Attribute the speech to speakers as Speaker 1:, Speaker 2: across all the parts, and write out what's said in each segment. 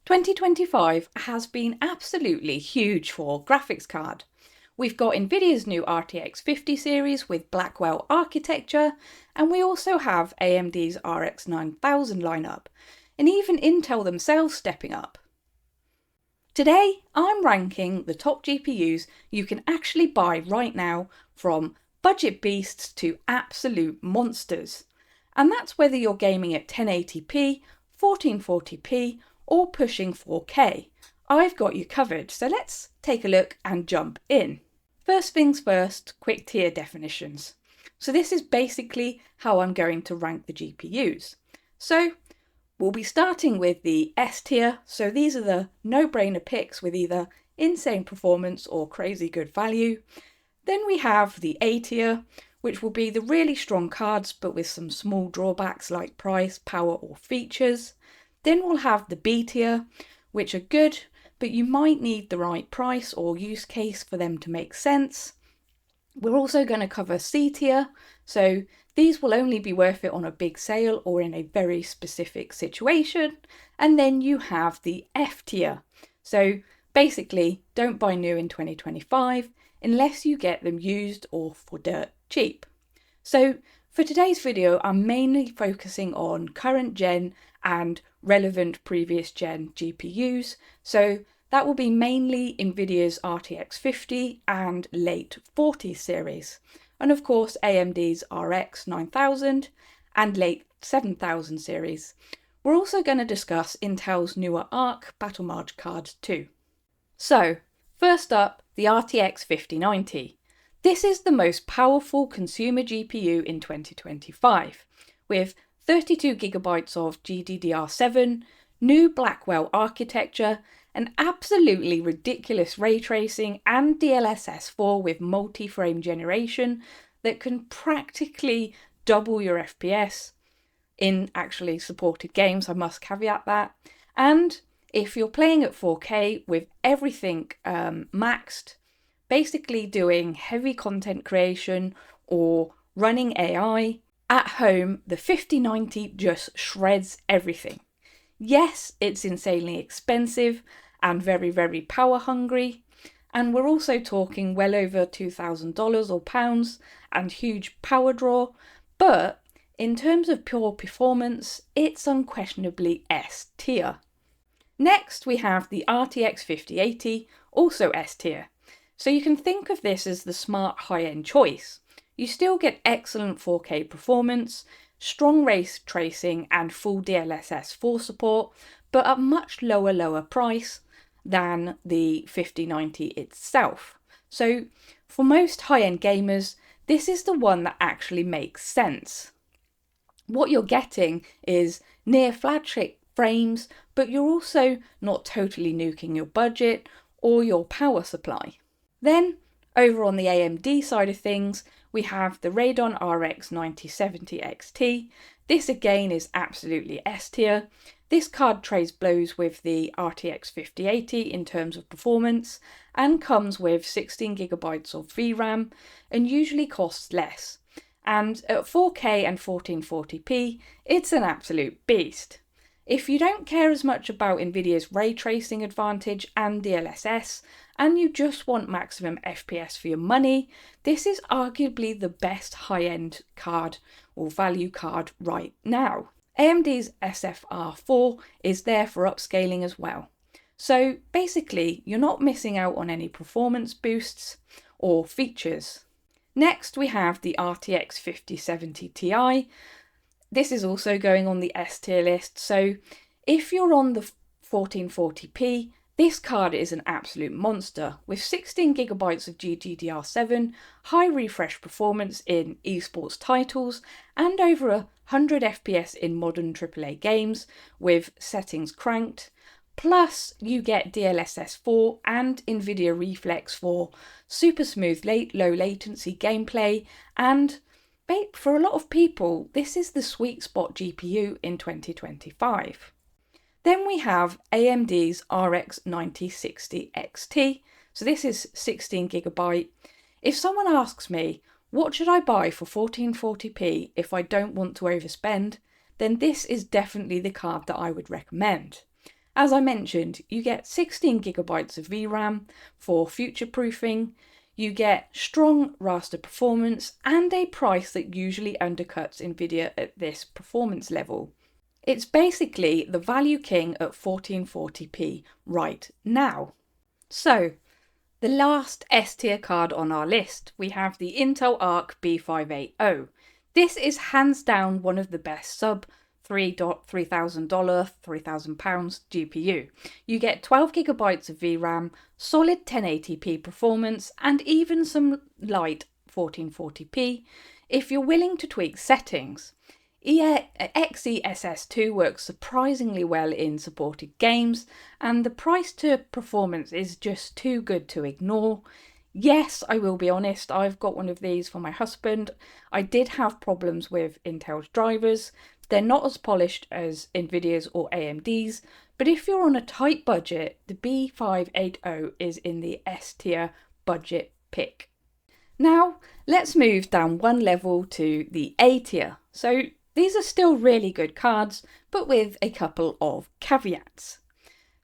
Speaker 1: 2025 has been absolutely huge for graphics card. We've got NVIDIA's new RTX 50 series with Blackwell architecture, and we also have AMD's RX 9000 lineup, and even Intel themselves stepping up. Today, I'm ranking the top GPUs you can actually buy right now, from budget beasts to absolute monsters. And that's whether you're gaming at 1080p, 1440p, or pushing 4K. I've got you covered, so let's take a look and jump in. First things first, quick tier definitions. So this is basically how I'm going to rank the GPUs. So we'll be starting with the S tier, so these are the no-brainer picks with either insane performance or crazy good value. Then we have the A tier, which will be the really strong cards but with some small drawbacks like price, power or features. Then we'll have the B tier, which are good, but you might need the right price or use case for them to make sense. We're also going to cover C tier, so these will only be worth it on a big sale or in a very specific situation. And then you have the F tier. So basically, don't buy new in 2025 unless you get them used or for dirt cheap. So for today's video, I'm mainly focusing on current gen and relevant previous gen GPUs. So that will be mainly NVIDIA's RTX 50 and late 40 series. And of course, AMD's RX 9000 and late 7000 series. We're also going to discuss Intel's newer Arc Battlemarch cards too. So, first up, the RTX 5090. This is the most powerful consumer GPU in 2025, with 32GB of GDDR7, new Blackwell architecture, an absolutely ridiculous ray tracing and DLSS 4 with multi-frame generation that can practically double your FPS in actually supported games, I must caveat that. And if you're playing at 4K with everything maxed, basically doing heavy content creation or running AI at home, the 5090 just shreds everything. Yes, it's insanely expensive and very, very power hungry. And we're also talking well over $2,000 or pounds and huge power draw. But in terms of pure performance, it's unquestionably S tier. Next, we have the RTX 5080, also S tier. So you can think of this as the smart high-end choice. You still get excellent 4K performance, strong ray tracing and full DLSS 4 support, but at much lower price than the 5090 itself. So for most high-end gamers, this is the one that actually makes sense. What you're getting is near flagship frames, but you're also not totally nuking your budget or your power supply. Then, over on the AMD side of things, we have the Radeon RX 9070 XT. This again is absolutely S tier. This card trades blows with the RTX 5080 in terms of performance and comes with 16GB of VRAM and usually costs less. And at 4K and 1440p, it's an absolute beast. If you don't care as much about NVIDIA's ray tracing advantage and DLSS, and you just want maximum FPS for your money, this is arguably the best high-end card or value card right now. AMD's SFR4 is there for upscaling as well. So basically, you're not missing out on any performance boosts or features. Next, we have the RTX 5070 Ti. This is also going on the S tier list, so if you're on the 1440p, this card is an absolute monster, with 16GB of GDDR7, high refresh performance in esports titles, and over 100 FPS in modern AAA games with settings cranked. Plus, you get DLSS 4 and NVIDIA Reflex for super smooth low latency gameplay, and for a lot of people, this is the sweet spot GPU in 2025. Then we have AMD's RX 9060 XT. So this is 16GB. If someone asks me, what should I buy for 1440p if I don't want to overspend, then this is definitely the card that I would recommend. As I mentioned, you get 16 gigabytes of VRAM for future proofing, you get strong raster performance and a price that usually undercuts NVIDIA at this performance level. It's basically the value king at 1440p right now. So, the last S tier card on our list, we have the Intel Arc B580. This is hands down one of the best sub $3,000, £3,000 GPU. You get 12 gigabytes of VRAM, solid 1080p performance, and even some light 1440p if you're willing to tweak settings. XeSS2 works surprisingly well in supported games, and the price to performance is just too good to ignore. Yes, I will be honest, I've got one of these for my husband. I did have problems with Intel's drivers. They're not as polished as NVIDIA's or AMD's, but if you're on a tight budget, the B580 is in the S tier budget pick. Now, let's move down one level to the A tier. So these are still really good cards, but with a couple of caveats.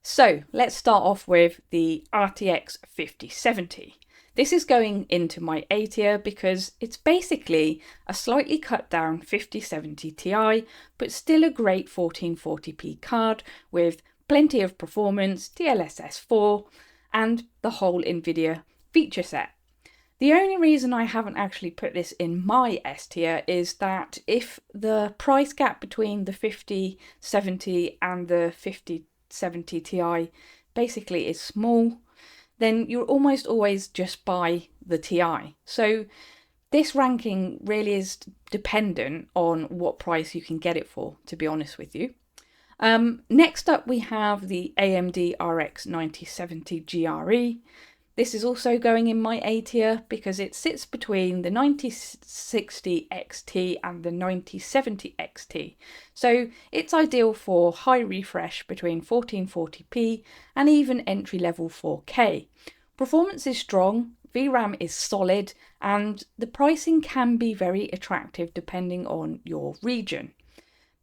Speaker 1: So let's start off with the RTX 5070. This is going into my A tier because it's basically a slightly cut down 5070 Ti, but still a great 1440p card with plenty of performance, DLSS 4, and the whole NVIDIA feature set. The only reason I haven't actually put this in my S tier is that if the price gap between the 5070 and the 5070 Ti basically is small, then you'll almost always just buy the Ti. So this ranking really is dependent on what price you can get it for, to be honest with you. Next up we have the AMD RX 9070 GRE. This is also going in my A tier because it sits between the 9060 XT and the 9070 XT. So it's ideal for high refresh between 1440p and even entry level 4K. Performance is strong, VRAM is solid, and the pricing can be very attractive depending on your region.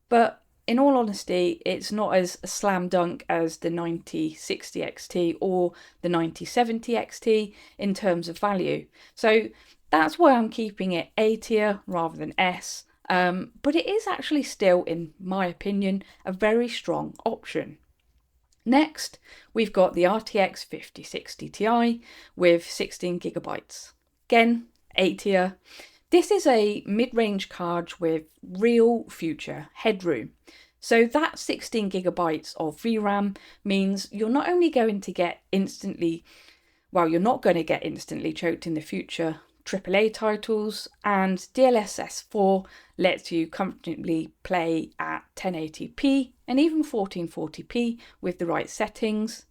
Speaker 1: But in all honesty, it's not as a slam dunk as the 9060 XT or the 9070 XT in terms of value. So that's why I'm keeping it A tier rather than S. But it is actually still, in my opinion, a very strong option. Next, we've got the RTX 5060 Ti with 16 gigabytes. Again, A tier. This is a mid-range card with real future headroom. So that 16 gigabytes of VRAM means you're not only going to get you're not going to get instantly choked in the future AAA titles, and DLSS 4 lets you comfortably play at 1080p and even 1440p with the right settings.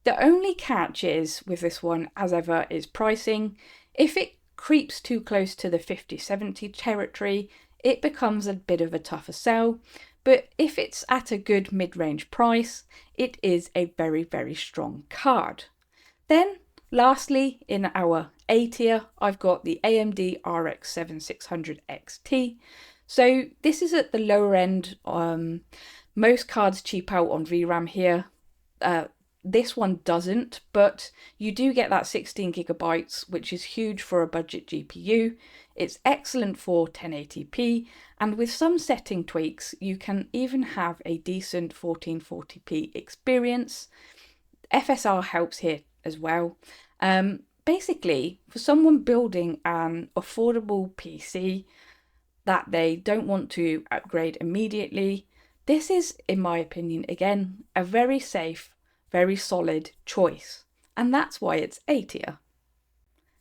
Speaker 1: The only catch is with this one, as ever, is pricing. If it creeps too close to the 5070 territory, it becomes a bit of a tougher sell, but if it's at a good mid-range price, it is a very, very strong card. Then, lastly, in our A tier, I've got the AMD RX 7600 XT. So this is at the lower end. Most cards cheap out on VRAM here. This one doesn't, but you do get that 16 gigabytes, which is huge for a budget GPU. It's excellent for 1080p, and with some setting tweaks, you can even have a decent 1440p experience. FSR helps here as well. Basically, for someone building an affordable PC that they don't want to upgrade immediately, this is, in my opinion, again, a very safe, very solid choice, and that's why it's A tier.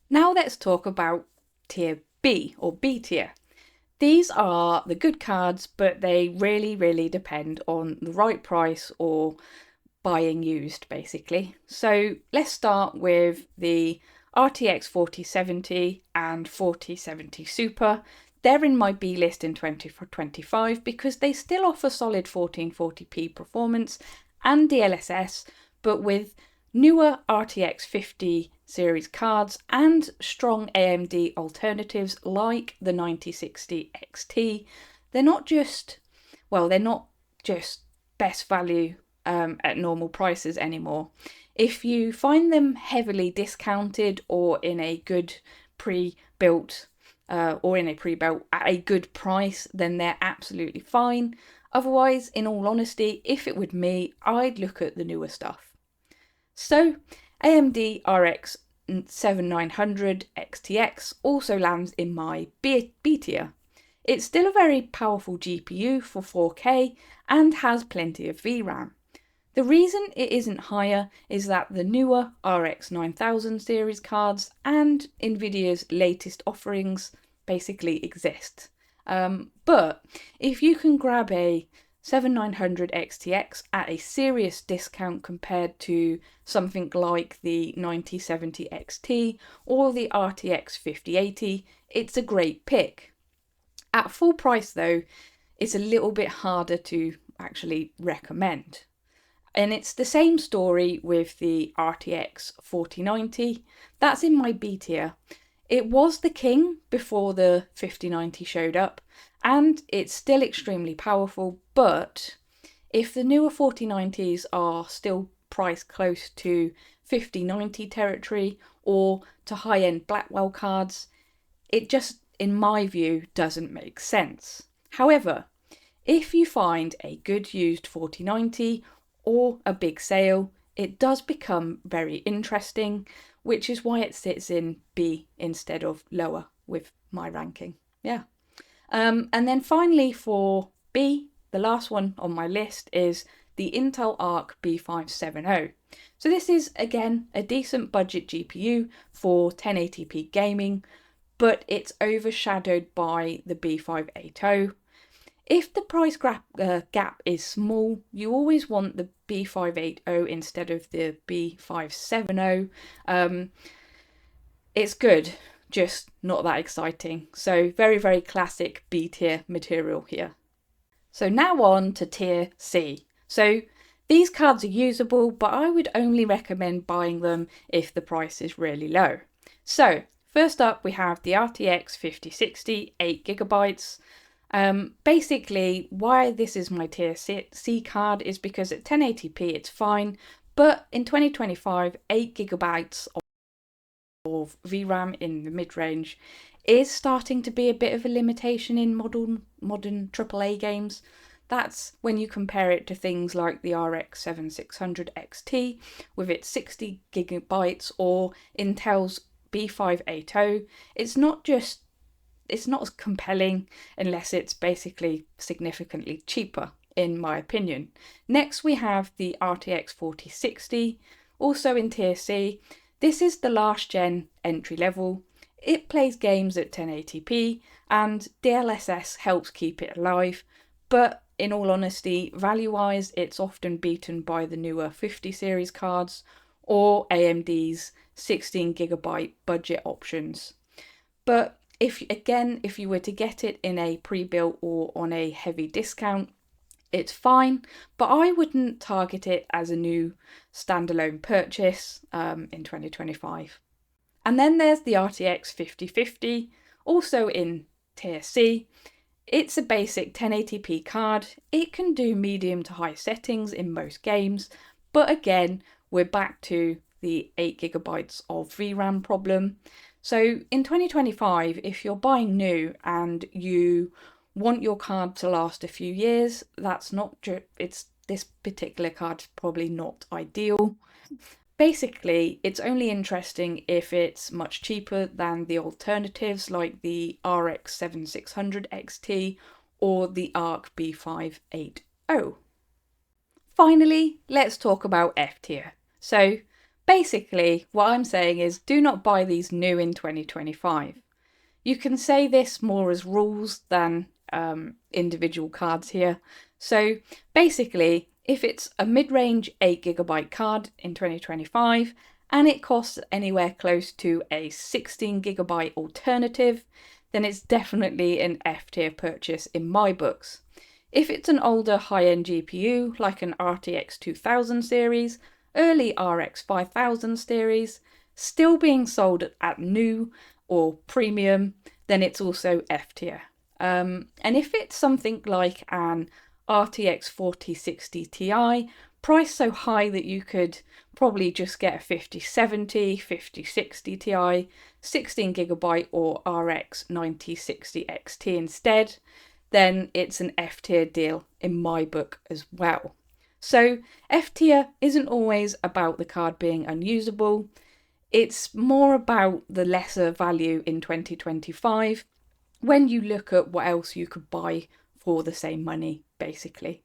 Speaker 1: Now let's talk about tier B or B tier. These are the good cards, but they really, really depend on the right price or buying used, basically. So let's start with the RTX 4070 and 4070 Super. They're in my B list in 2025 because they still offer solid 1440p performance and DLSS, but with newer RTX 50 series cards and strong AMD alternatives like the 9060 XT. They're not just best value at normal prices anymore. If you find them heavily discounted or in a good pre-built or in a pre-built at a good price, then they're absolutely fine. Otherwise, in all honesty, if it were me, I'd look at the newer stuff. So AMD RX 7900 XTX also lands in my B tier. It's still a very powerful GPU for 4K and has plenty of VRAM. The reason it isn't higher is that the newer RX 9000 series cards and NVIDIA's latest offerings basically exist. But if you can grab a 7900 XTX at a serious discount compared to something like the 9070 XT or the RTX 5080, it's a great pick. At full price though, it's a little bit harder to actually recommend. And it's the same story with the RTX 4090. That's in my B tier. It was the king before the 5090 showed up, and it's still extremely powerful, but if the newer 4090s are still priced close to 5090 territory or to high-end Blackwell cards, it just, in my view, doesn't make sense. However, if you find a good used 4090 or a big sale, it does become very interesting, which is why it sits in B instead of lower with my ranking. Yeah. And then finally for B, the last one on my list is the Intel Arc B570. So this is again a decent budget GPU for 1080p gaming, but it's overshadowed by the B580. If the price gap is small, you always want the B580 instead of the B570. It's good, just not that exciting. So very, very classic B tier material here. So now on to tier C. So these cards are usable, but I would only recommend buying them if the price is really low. So first up, we have the RTX 5060 8GB. Basically, why this is my tier C card is because at 1080p it's fine, but in 2025, 8GB of VRAM in the mid-range is starting to be a bit of a limitation in modern AAA games. That's when you compare it to things like the RX 7600 XT with its 60GB or Intel's B580. It's not as compelling unless it's basically significantly cheaper, in my opinion. Next, we have the RTX 4060, also in tier C. This is the last gen entry level. It plays games at 1080p and DLSS helps keep it alive, but in all honesty, value-wise, it's often beaten by the newer 50 series cards or AMD's 16GB budget options. But if you were to get it in a pre-built or on a heavy discount, it's fine, but I wouldn't target it as a new standalone purchase in 2025. And then there's the RTX 5050, also in tier C. It's a basic 1080p card. It can do medium to high settings in most games, but again, we're back to the 8GB of VRAM problem. So in 2025, if you're buying new and you want your card to last a few years, this particular card's probably not ideal. Basically, it's only interesting if it's much cheaper than the alternatives like the RX 7600 XT or the Arc B580. Finally, let's talk about F tier. So basically, what I'm saying is do not buy these new in 2025. You can say this more as rules than individual cards here. So basically, if it's a mid-range 8GB card in 2025 and it costs anywhere close to a 16GB alternative, then it's definitely an F tier purchase in my books. If it's an older high-end GPU like an RTX 2000 series, early RX 5000 series, still being sold at new or premium, then it's also F tier. And if it's something like an RTX 4060 Ti, priced so high that you could probably just get a 5070, 5060 Ti, 16GB or RX 9060 XT instead, then it's an F tier deal in my book as well. So F tier isn't always about the card being unusable. It's more about the lesser value in 2025 when you look at what else you could buy for the same money, basically.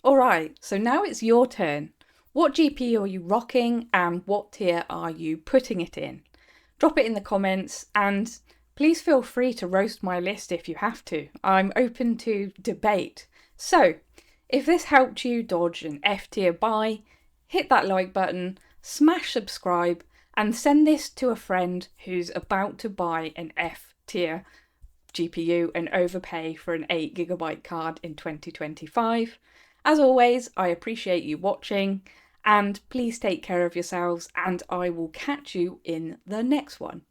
Speaker 1: Alright, so now it's your turn. What GPU are you rocking and what tier are you putting it in? Drop it in the comments and please feel free to roast my list if you have to. I'm open to debate. So, if this helped you dodge an F tier buy, hit that like button, smash subscribe, and send this to a friend who's about to buy an F tier GPU and overpay for an 8GB card in 2025. As always, I appreciate you watching, and please take care of yourselves, and I will catch you in the next one.